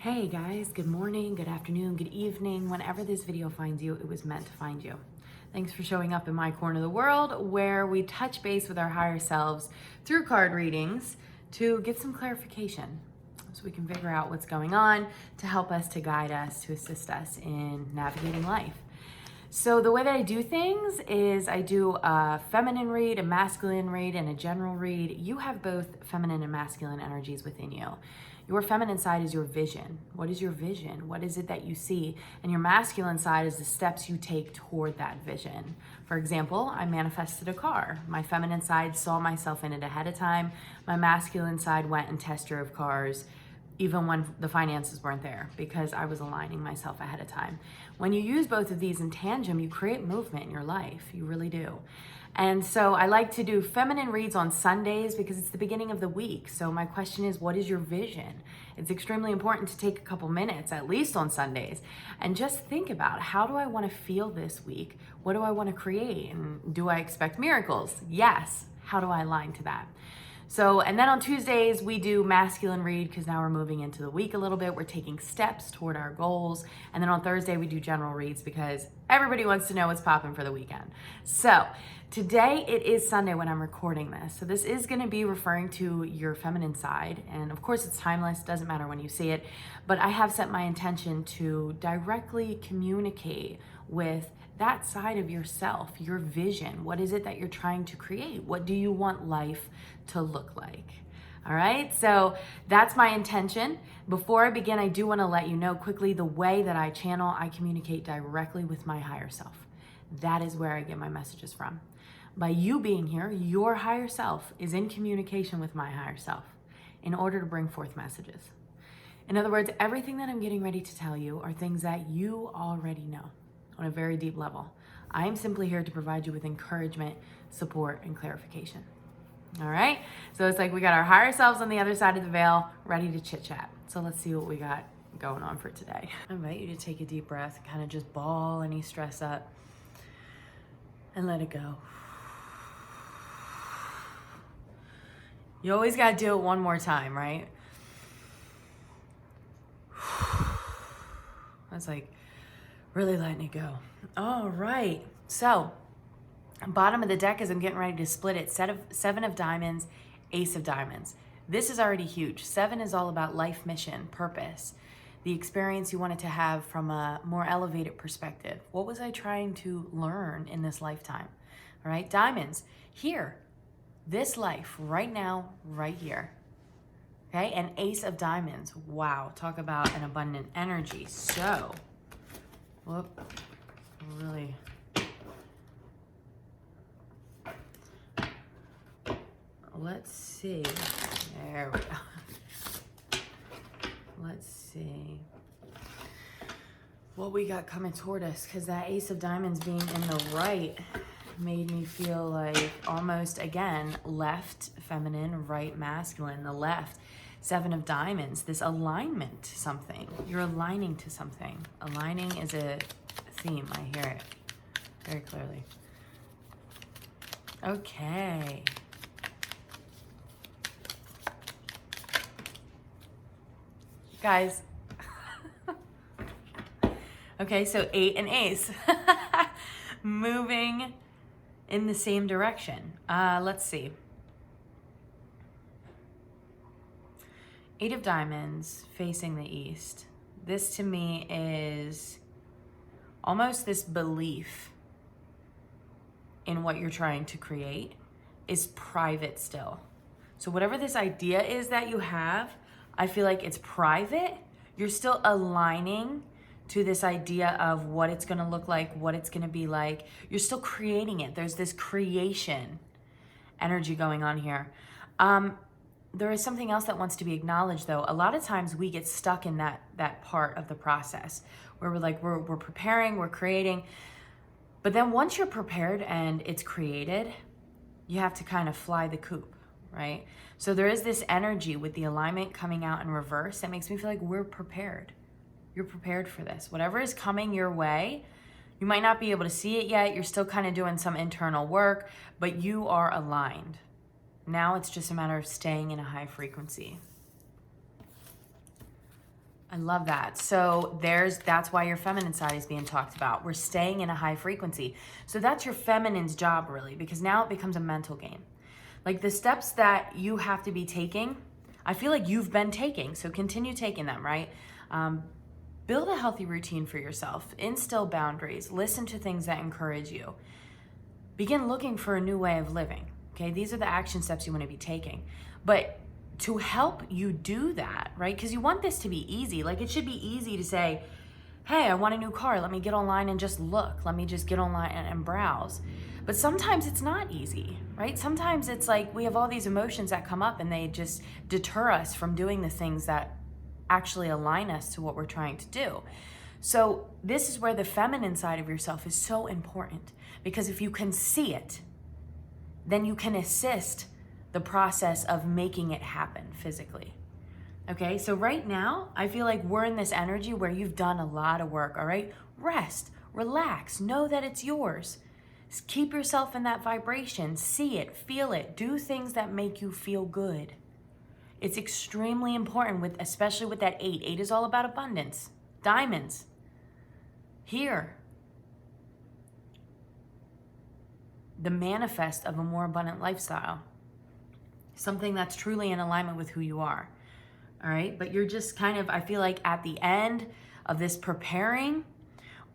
Hey guys, good morning, good afternoon, good evening. Whenever this video finds you, it was meant to find you. Thanks for showing up in my corner of the world where we touch base with our higher selves through card readings to get some clarification so we can figure out what's going on to help us, to guide us, to assist us in navigating life. So the way that I do things is I do a feminine read, a masculine read, and a general read. You have both feminine and masculine energies within you. Your feminine side is your vision. What is your vision? What is it that you see? And your masculine side is the steps you take toward that vision. For example, I manifested a car. My feminine side saw myself in it ahead of time. My masculine side went and test drove cars even when the finances weren't there, because I was aligning myself ahead of time. When you use both of these in tandem, you create movement in your life. You really do. And so I like to do feminine reads on Sundays because it's the beginning of the week. So my question is, what is your vision? It's extremely important to take a couple minutes, at least on Sundays, and just think about, how do I want to feel this week? What do I want to create? And do I expect miracles? Yes. How do I align to that? So, and then on Tuesdays, we do masculine read because now we're moving into the week a little bit. We're taking steps toward our goals. And then on Thursday, we do general reads because everybody wants to know what's popping for the weekend. So today it is Sunday when I'm recording this. So this is going to be referring to your feminine side. And of course, it's timeless. Doesn't matter when you see it. But I have set my intention to directly communicate with that side of yourself, your vision. What is it that you're trying to create? What do you want life to look like? All right, so that's my intention. Before I begin, I do want to let you know quickly the way that I channel, I communicate directly with my higher self. That is where I get my messages from. By you being here, your higher self is in communication with my higher self in order to bring forth messages. In other words, everything that I'm getting ready to tell you are things that you already know on a very deep level. I am simply here to provide you with encouragement, support, and clarification. All right? So it's like we got our higher selves on the other side of the veil, ready to chit chat. So let's see what we got going on for today. I invite you to take a deep breath, kind of just ball any stress up and let it go. You always got to do it one more time, right? That's like really letting it go. All right. So bottom of the deck as I'm getting ready to split it, seven of diamonds, ace of diamonds. This is already huge. 7 is all about life mission, purpose, the experience you wanted to have from a more elevated perspective. What was I trying to learn in this lifetime? All right. Diamonds, here, this life, right now, right here. Okay. And ace of diamonds. Wow. Talk about an abundant energy. So, whoop, really. Let's see. There we go. Let's see what we got coming toward us, because that ace of diamonds being in the right made me feel like almost, again, left feminine, right masculine. The left, 7 of diamonds, this alignment to something. You're aligning to something. Aligning is a theme. I hear it very clearly. Okay. Guys. Okay, so 8 and ace. Moving in the same direction. Let's see. 8 of diamonds facing the east. This to me is almost this belief in what you're trying to create is private still. So whatever this idea is that you have, I feel like it's private. You're still aligning to this idea of what it's going to look like, what it's going to be like. You're still creating it. There's this creation energy going on here. There is something else that wants to be acknowledged, though. A lot of times we get stuck in that part of the process where we're like, we're preparing, we're creating. But then once you're prepared and it's created, you have to kind of fly the coop. Right? So there is this energy with the alignment coming out in reverse that makes me feel like we're prepared. You're prepared for this. Whatever is coming your way, you might not be able to see it yet. You're still kind of doing some internal work, but you are aligned. Now it's just a matter of staying in a high frequency. I love that. So that's why your feminine side is being talked about. We're staying in a high frequency. So that's your feminine's job really, because now it becomes a mental game. Like the steps that you have to be taking, I feel like you've been taking. So continue taking them, right? Build a healthy routine for yourself. Instill boundaries. Listen to things that encourage you. Begin looking for a new way of living. Okay, these are the action steps you want to be taking. But to help you do that, right? Because you want this to be easy. Like it should be easy to say, hey, I want a new car. Let me get online and just look. Let me just get online and browse. But sometimes it's not easy, right? Sometimes it's like we have all these emotions that come up and they just deter us from doing the things that actually align us to what we're trying to do. So this is where the feminine side of yourself is so important, because if you can see it, then you can assist the process of making it happen physically. Okay, so right now, I feel like we're in this energy where you've done a lot of work, all right? Rest, relax, know that it's yours. Keep yourself in that vibration, see it, feel it, do things that make you feel good. It's extremely important, especially with that 8. 8 is all about abundance, diamonds. Here, the manifest of a more abundant lifestyle. Something that's truly in alignment with who you are. All right, but you're just kind of, I feel like at the end of this preparing,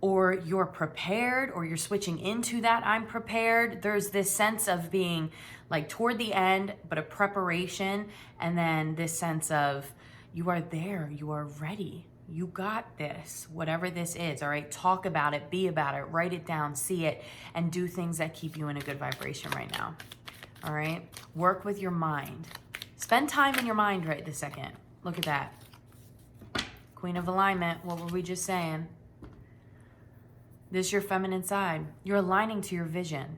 or you're prepared, or you're switching into that I'm prepared. There's this sense of being like toward the end, but a preparation, and then this sense of you are there, you are ready, you got this, whatever this is, all right? Talk about it, be about it, write it down, see it, and do things that keep you in a good vibration right now, all right? Work with your mind. Spend time in your mind right this second. Look at that. Queen of alignment, what were we just saying? This is your feminine side. You're aligning to your vision.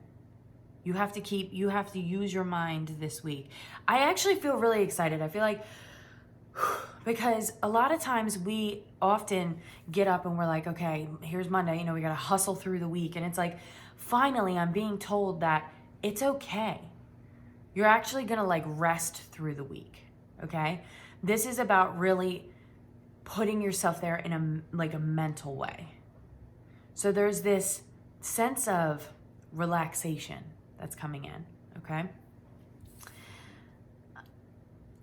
You have to use your mind this week. I actually feel really excited. I feel like, because a lot of times we often get up and we're like, okay, here's Monday, we gotta hustle through the week. And it's like, finally I'm being told that it's okay. You're actually gonna like rest through the week, okay? This is about really putting yourself there in a mental way. So there's this sense of relaxation that's coming in, okay?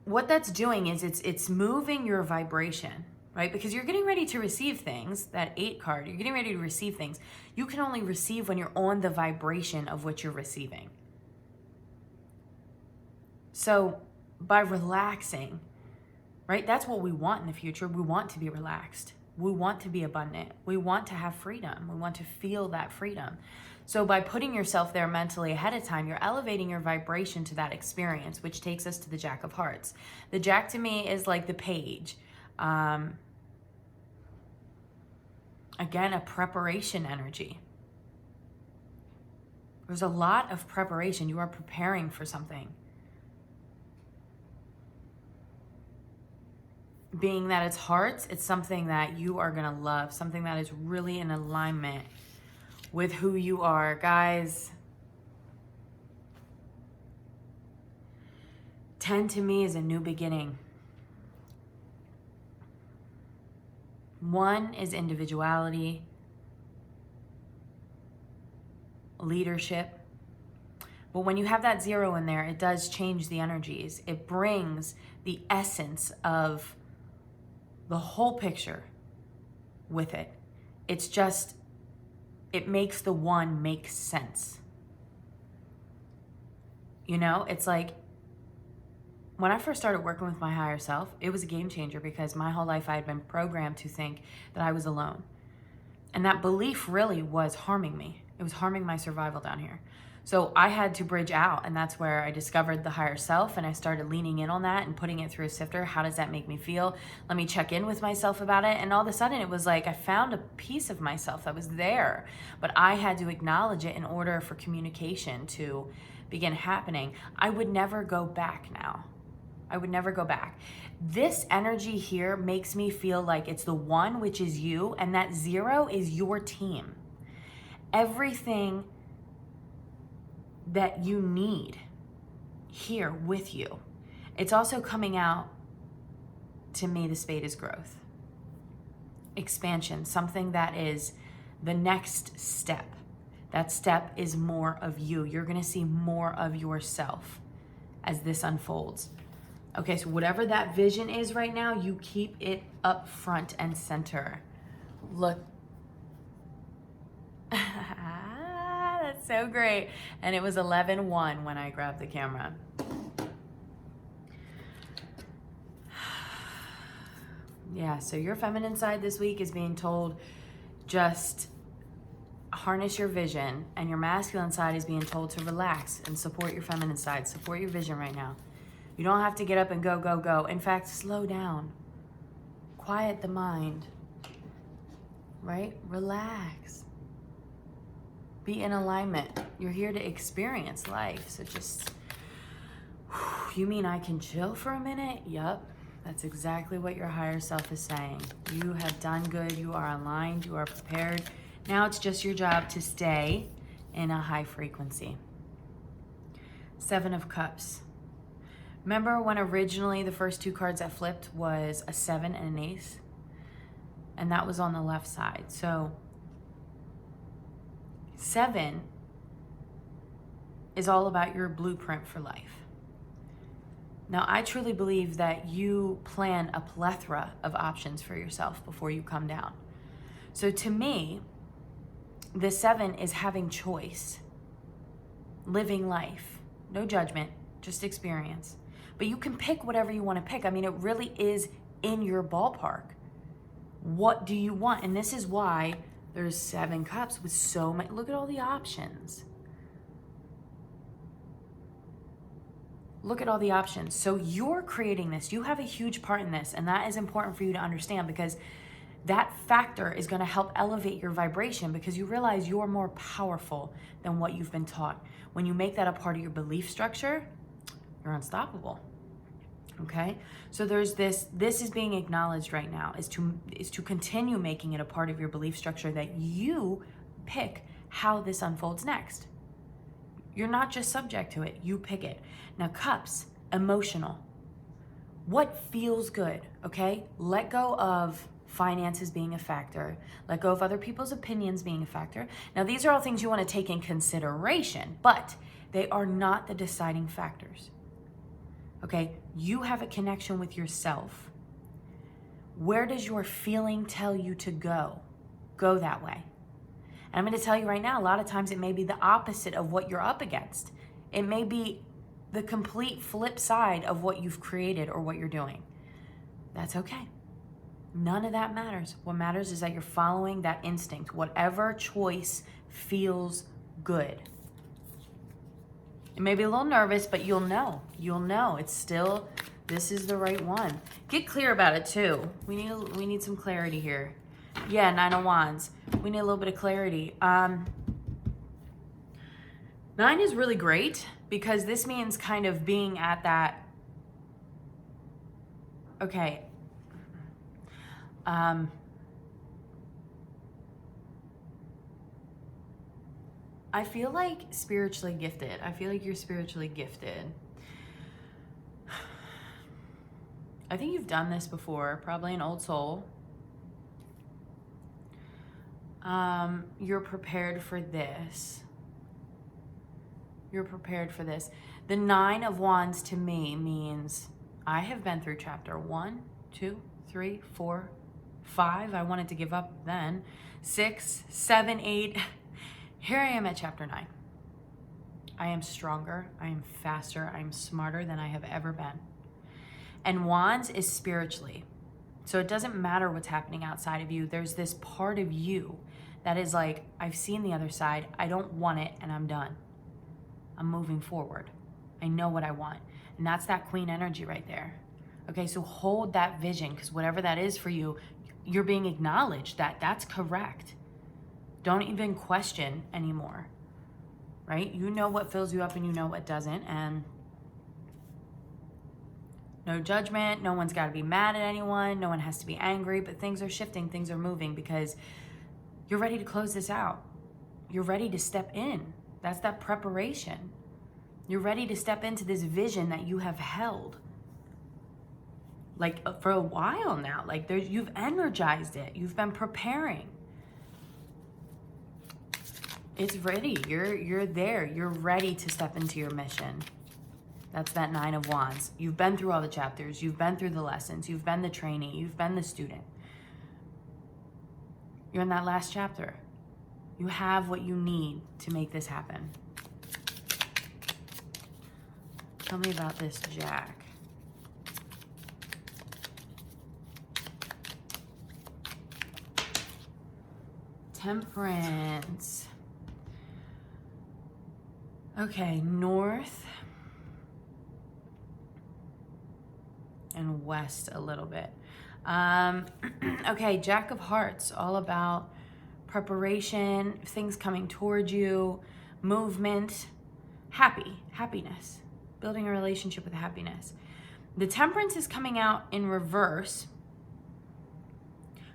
What that's doing is it's moving your vibration, right? Because you're getting ready to receive things, that 8 card, you're getting ready to receive things. You can only receive when you're on the vibration of what you're receiving. So by relaxing, right? That's what we want in the future. We want to be relaxed. We want to be abundant. We want to have freedom. We want to feel that freedom. So by putting yourself there mentally ahead of time, you're elevating your vibration to that experience, which takes us to the Jack of Hearts. The Jack to me is like the page. Again, a preparation energy. There's a lot of preparation. You are preparing for something. Being that it's hearts, it's something that you are gonna love, something that is really in alignment with who you are. Guys, 10 to me is a new beginning. 1 is individuality, leadership. But when you have that 0 in there, it does change the energies. It brings the essence of the whole picture with it. It's just, it makes the 1 make sense. It's like, when I first started working with my higher self, it was a game changer, because my whole life I had been programmed to think that I was alone. And that belief really was harming me. It was harming my survival down here. So I had to bridge out, and that's where I discovered the higher self, and I started leaning in on that and putting it through a sifter. How does that make me feel? Let me check in with myself about it. And all of a sudden it was like I found a piece of myself that was there, but I had to acknowledge it in order for communication to begin happening. I would never go back now. I would never go back. This energy here makes me feel like it's the 1, which is you, and that 0 is your team. Everything that you need here with you. It's also coming out, to me, the spade is growth. expansion, something that is the next step. That step is more of you. You're going to see more of yourself as this unfolds. Okay, so whatever that vision is right now, you keep it up front and center. Look. That's so great. And it was 11:01 when I grabbed the camera. Yeah, so your feminine side this week is being told just harness your vision, and your masculine side is being told to relax and support your feminine side. Support your vision right now. You don't have to get up and go, go, go. In fact, slow down. Quiet the mind. Right? Relax. Be in alignment. You're here to experience life. So just, you mean I can chill for a minute? Yup. That's exactly what your higher self is saying. You have done good. You are aligned. You are prepared. Now it's just your job to stay in a high frequency. 7 of Cups. Remember when originally the first 2 cards that flipped was a 7 and an ace? And that was on the left side. So 7 is all about your blueprint for life. Now, I truly believe that you plan a plethora of options for yourself before you come down. So to me, the 7 is having choice, living life, no judgment, just experience. But you can pick whatever you want to pick. I mean, it really is in your ballpark. What do you want? And this is why there's 7 cups with so many. Look at all the options. Look at all the options. So you're creating this. You have a huge part in this. And that is important for you to understand, because that factor is going to help elevate your vibration, because you realize you're more powerful than what you've been taught. When you make that a part of your belief structure, you're unstoppable. Okay? So there's this is being acknowledged right now, is to continue making it a part of your belief structure that you pick how this unfolds next. You're not just subject to it, you pick it. Now, Cups, emotional. What feels good, okay? Let go of finances being a factor. Let go of other people's opinions being a factor. Now, these are all things you want to take in consideration, but they are not the deciding factors. Okay? You have a connection with yourself. Where does your feeling tell you to go? Go that way. And I'm going to tell you right now, a lot of times it may be the opposite of what you're up against. It may be the complete flip side of what you've created or what you're doing. That's okay. None of that matters. What matters is that you're following that instinct. Whatever choice feels good. It may be a little nervous, but you'll know. You'll know. It's still, this is the right one. Get clear about it too. We need some clarity here. Yeah, 9 of Wands. We need a little bit of clarity. 9 is really great, because this means kind of being at that, okay, I feel like spiritually gifted. I feel like you're spiritually gifted. I think you've done this before, probably an old soul. You're prepared for this. You're prepared for this. The 9 of Wands to me means I have been through chapter 1, 2, 3, 4, 5. I wanted to give up then. 6, 7, 8. Here I am at chapter 9. I am stronger. I am faster. I am smarter than I have ever been. And Wands is spiritually. So it doesn't matter what's happening outside of you. There's this part of you that is like, I've seen the other side. I don't want it, and I'm done. I'm moving forward. I know what I want. And that's that queen energy right there. Okay, so hold that vision, because whatever that is for you, you're being acknowledged that that's correct. Don't even question anymore, right? You know what fills you up and you know what doesn't, and no judgment. No one's got to be mad at anyone. No one has to be angry, but things are shifting, things are moving, because you're ready to close this out. You're ready to step in. That's that preparation. You're ready to step into this vision that you have held. like for a while now. Like you've energized it. You've been preparing. It's ready. You're there. You're ready to step into your mission. That's that 9 of Wands. You've been through all the chapters. You've been through the lessons. You've been the trainee. You've been the student. You're in that last chapter. You have what you need to make this happen. Tell me about this Jack. Temperance. Okay, north and west a little bit. Okay, Jack of Hearts, all about preparation, things coming towards you, movement, happiness, building a relationship with happiness. The Temperance is coming out in reverse,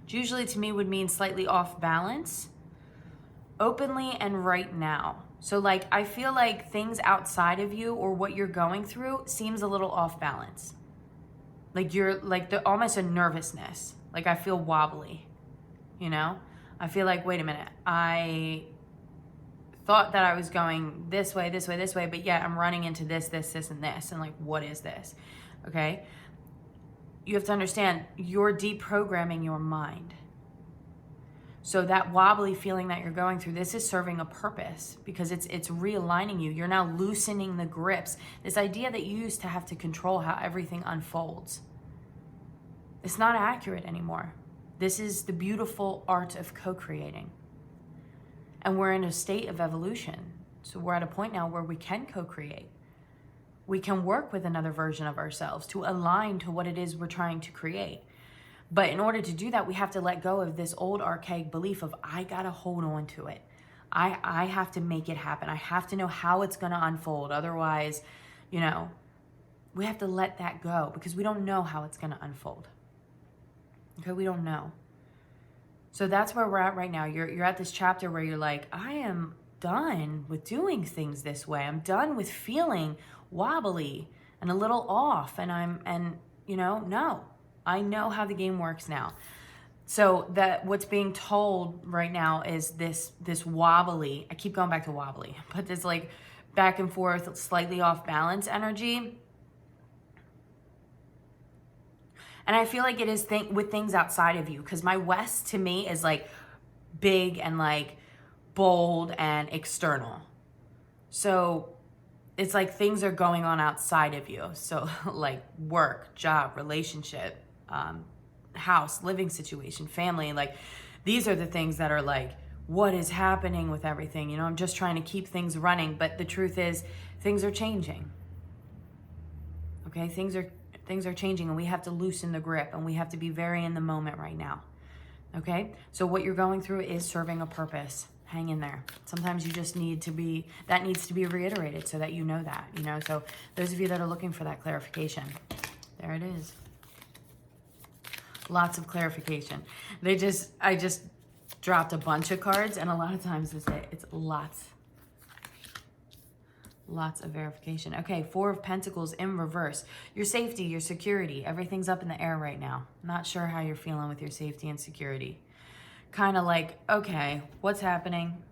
which usually to me would mean slightly off balance, openly and right now. So like, I feel like things outside of you or what you're going through seems a little off balance. Like you're like almost a nervousness. Like I feel wobbly, you know? I feel like, wait a minute, I thought that I was going this way, but yet I'm running into this, and this. And like, what is this? Okay? You have to understand, you're deprogramming your mind. So that wobbly feeling that you're going through, this is serving a purpose because it's realigning you. You're now loosening the grips. This idea that you used to have to control how everything unfolds, it's not accurate anymore. This is the beautiful art of co-creating. And we're in a state of evolution. So we're at a point now where we can co-create. We can work with another version of ourselves to align to what it is we're trying to create. But in order to do that, we have to let go of this old archaic belief of, I gotta hold on to it. I have to make it happen. I have to know how it's gonna unfold. Otherwise, you know, we have to let that go because we don't know how it's gonna unfold. Okay, we don't know. So that's where we're at right now. You're at this chapter where you're like, I am done with doing things this way. I'm done with feeling wobbly and a little off. And you know, no. I know how the game works now. So that what's being told right now is this wobbly, I keep going back to wobbly, but this like back and forth, slightly off balance energy. And I feel like it is with things outside of you, because my West to me is like big and like bold and external. So it's like things are going on outside of you. So like work, job, relationship, house, living situation, family, like these are the things that are like, what is happening with everything? You know, I'm just trying to keep things running, but the truth is things are changing. Okay, things are changing and we have to loosen the grip and we have to be very in the moment right now. Okay, so what you're going through is serving a purpose. Hang in there. Sometimes you just need to be, that needs to be reiterated so that you know that, you know. So those of you that are looking for that clarification, there it is. Lots of clarification. I just dropped a bunch of cards and a lot of times it's lots of verification. Okay, 4 of Pentacles in reverse. Your safety, your security, everything's up in the air right now. Not sure how you're feeling with your safety and security. Kind of like, okay, what's happening?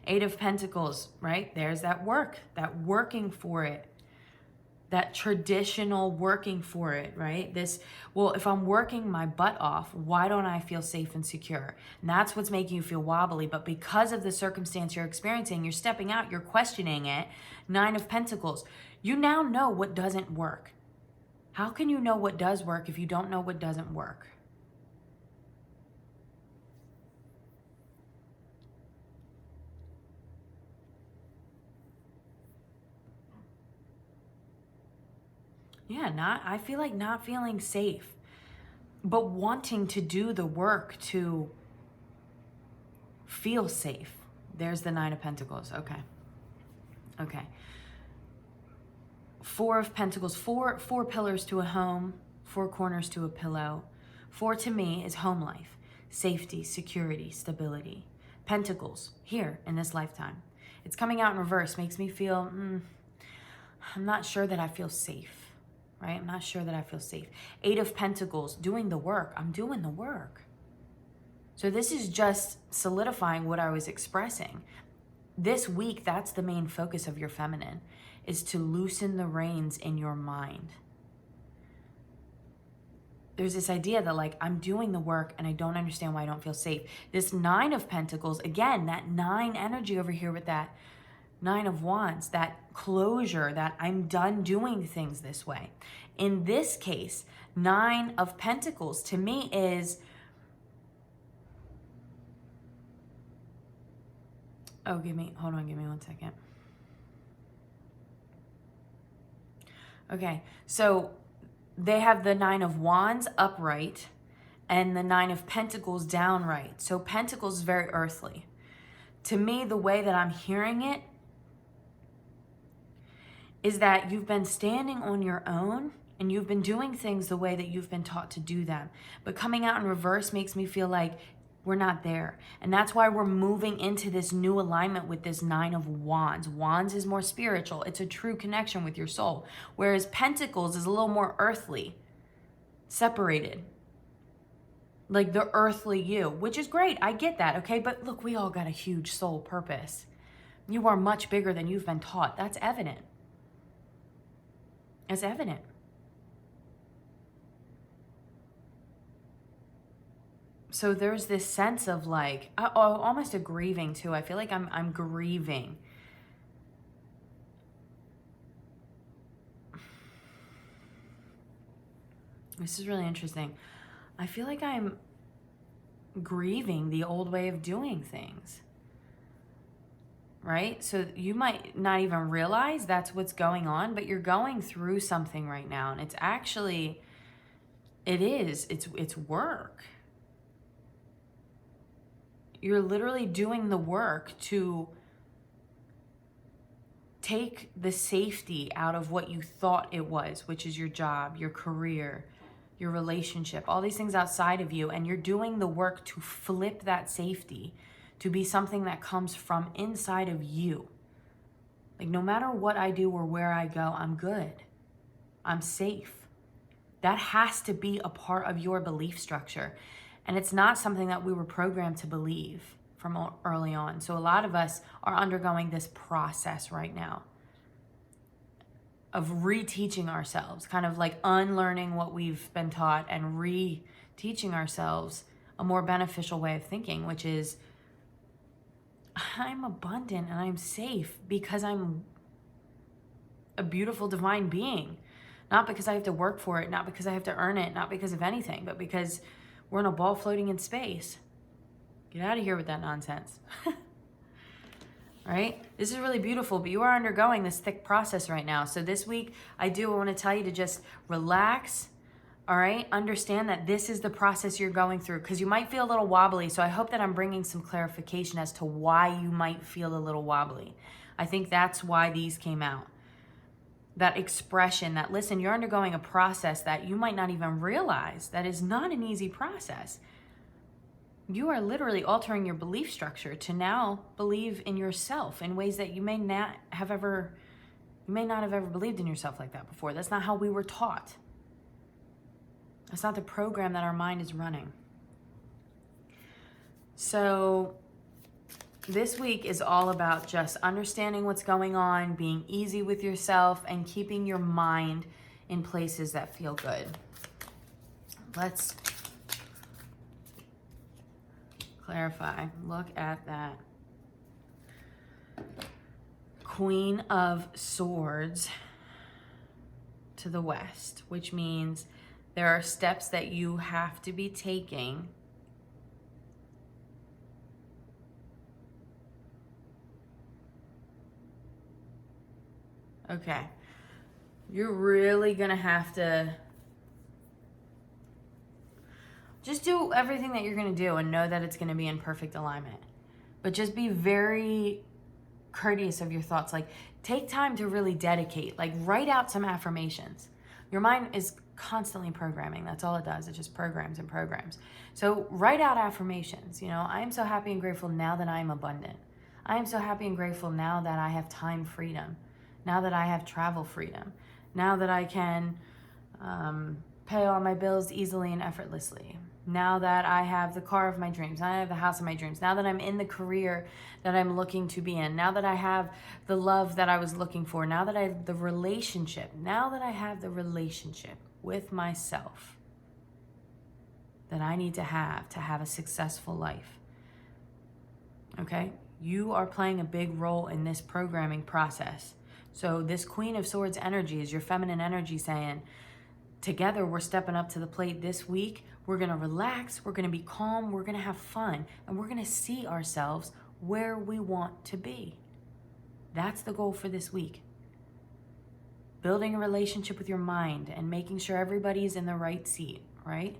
8 of Pentacles, right? There's that work, that working for it. That traditional working for it, right? Well, if I'm working my butt off, why don't I feel safe and secure? And that's what's making you feel wobbly. But because of the circumstance you're experiencing, you're stepping out, you're questioning it. 9 of Pentacles. You now know what doesn't work. How can you know what does work if you don't know what doesn't work? Yeah, I feel like not feeling safe, but wanting to do the work to feel safe. There's the 9 of Pentacles. Okay. 4 of Pentacles, four pillars to a home, 4 corners to a pillow. 4 to me is home life, safety, security, stability. Pentacles here in this lifetime. It's coming out in reverse, makes me feel, I'm not sure that I feel safe. right? I'm not sure that I feel safe. 8 of Pentacles, doing the work. I'm doing the work. So this is just solidifying what I was expressing. This week, that's the main focus of your feminine, is to loosen the reins in your mind. There's this idea that like, I'm doing the work and I don't understand why I don't feel safe. This 9 of Pentacles, again, that 9 energy over here with that 9 of Wands, that closure, that I'm done doing things this way. In this case, 9 of Pentacles to me is, oh, give me 1 second. Okay, so they have the 9 of Wands upright and the 9 of Pentacles downright. So Pentacles is very earthly. To me, the way that I'm hearing it is that you've been standing on your own and you've been doing things the way that you've been taught to do them. But coming out in reverse makes me feel like we're not there. And that's why we're moving into this new alignment with this 9 of Wands. Wands is more spiritual. It's a true connection with your soul. Whereas Pentacles is a little more earthly, separated. Like the earthly you, which is great. I get that, okay? But look, we all got a huge soul purpose. You are much bigger than you've been taught. That's evident. It's evident. So there's this sense of like, almost a grieving too. I feel like I'm grieving. This is really interesting. I feel like I'm grieving the old way of doing things. Right? So you might not even realize that's what's going on, but you're going through something right now. And it's actually, it's work. You're literally doing the work to take the safety out of what you thought it was, which is your job, your career, your relationship, all these things outside of you. And you're doing the work to flip that safety to be something that comes from inside of you. Like no matter what I do or where I go, I'm good. I'm safe. That has to be a part of your belief structure. And it's not something that we were programmed to believe from early on. So a lot of us are undergoing this process right now of reteaching ourselves, kind of like unlearning what we've been taught and reteaching ourselves a more beneficial way of thinking, which is I'm abundant and I'm safe because I'm a beautiful divine being. Not because I have to work for it, not because I have to earn it, not because of anything, but because we're in a ball floating in space. Get out of here with that nonsense. Right? This is really beautiful, but you are undergoing this thick process right now. So this week, I want to tell you to just relax, all right? Understand that this is the process you're going through because you might feel a little wobbly. So I hope that I'm bringing some clarification as to why you might feel a little wobbly. I think that's why these came out. That expression that, listen, you're undergoing a process that you might not even realize that is not an easy process. You are literally altering your belief structure to now believe in yourself in ways that you may not have ever believed in yourself like that before. That's not how we were taught. That's not the program that our mind is running. So this week is all about just understanding what's going on, being easy with yourself, and keeping your mind in places that feel good. Let's clarify. Look at that. Queen of Swords to the west, which means there are steps that you have to be taking Okay, you're really gonna have to just do everything that you're gonna do and know that it's gonna be in perfect alignment. But just be very courteous of your thoughts. Like, take time to really dedicate, like write out some affirmations. Your mind is constantly programming. That's all it does. It just programs and programs. So write out affirmations. You know, I am so happy and grateful now that I am abundant. I am so happy and grateful now that I have time freedom. Now that I have travel freedom, now that I can pay all my bills easily and effortlessly. Now that I have the car of my dreams, now that I have the house of my dreams, now that I'm in the career that I'm looking to be in, now that I have the love that I was looking for, now that I have the relationship with myself that I need to have a successful life. Okay? You are playing a big role in this programming process. So this Queen of Swords energy is your feminine energy saying, together we're stepping up to the plate this week. We're going to relax, we're going to be calm, we're going to have fun, and we're going to see ourselves where we want to be. That's the goal for this week. Building a relationship with your mind and making sure everybody's in the right seat, right?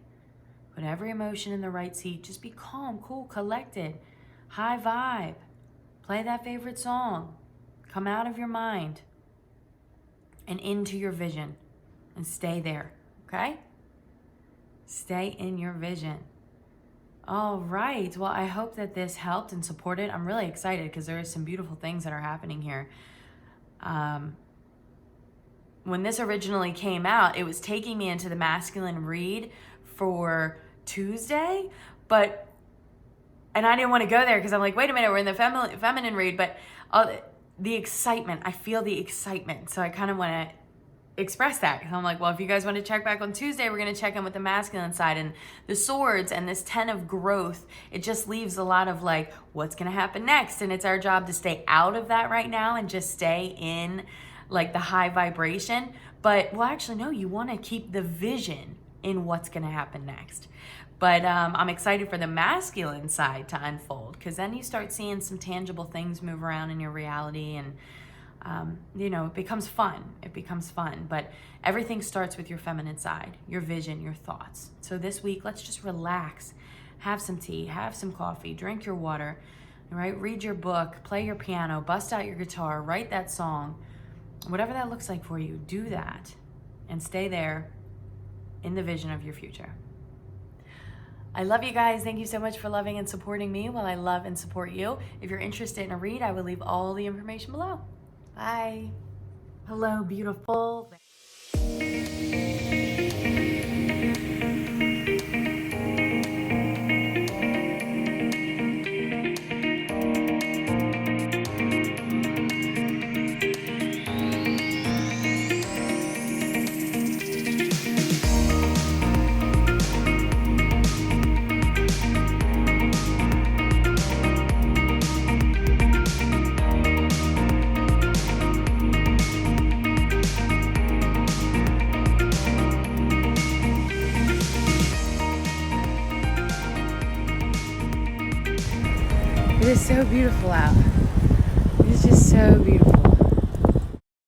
Put every emotion in the right seat. Just be calm, cool, collected, high vibe. Play that favorite song. Come out of your mind and into your vision and stay there, okay? Stay in your vision. All right. Well, I hope that this helped and supported. I'm really excited because there is some beautiful things that are happening here. When this originally came out, it was taking me into the masculine read for Tuesday, and I didn't want to go there because I'm like, wait a minute, we're in the feminine read, but the excitement, I feel the excitement. So I kind of want to express that. So I'm like, well, if you guys want to check back on Tuesday, we're going to check in with the masculine side and the swords and this 10 of growth. It just leaves a lot of like, what's going to happen next? And it's our job to stay out of that right now and just stay in like the high vibration. But well, actually, no, you want to keep the vision in what's going to happen next. But I'm excited for the masculine side to unfold because then you start seeing some tangible things move around in your reality and it becomes fun. But everything starts with your feminine side, your vision, your thoughts. So this week, let's just relax, have some tea, have some coffee, drink your water, right? Read your book, play your piano, bust out your guitar, write that song, whatever that looks like for you, do that and stay there in the vision of your future. I love you guys. Thank you so much for loving and supporting me while I love and support you. If you're interested in a read, I will leave all the information below. Bye. Hello, beautiful. It is so beautiful out. It is just so beautiful.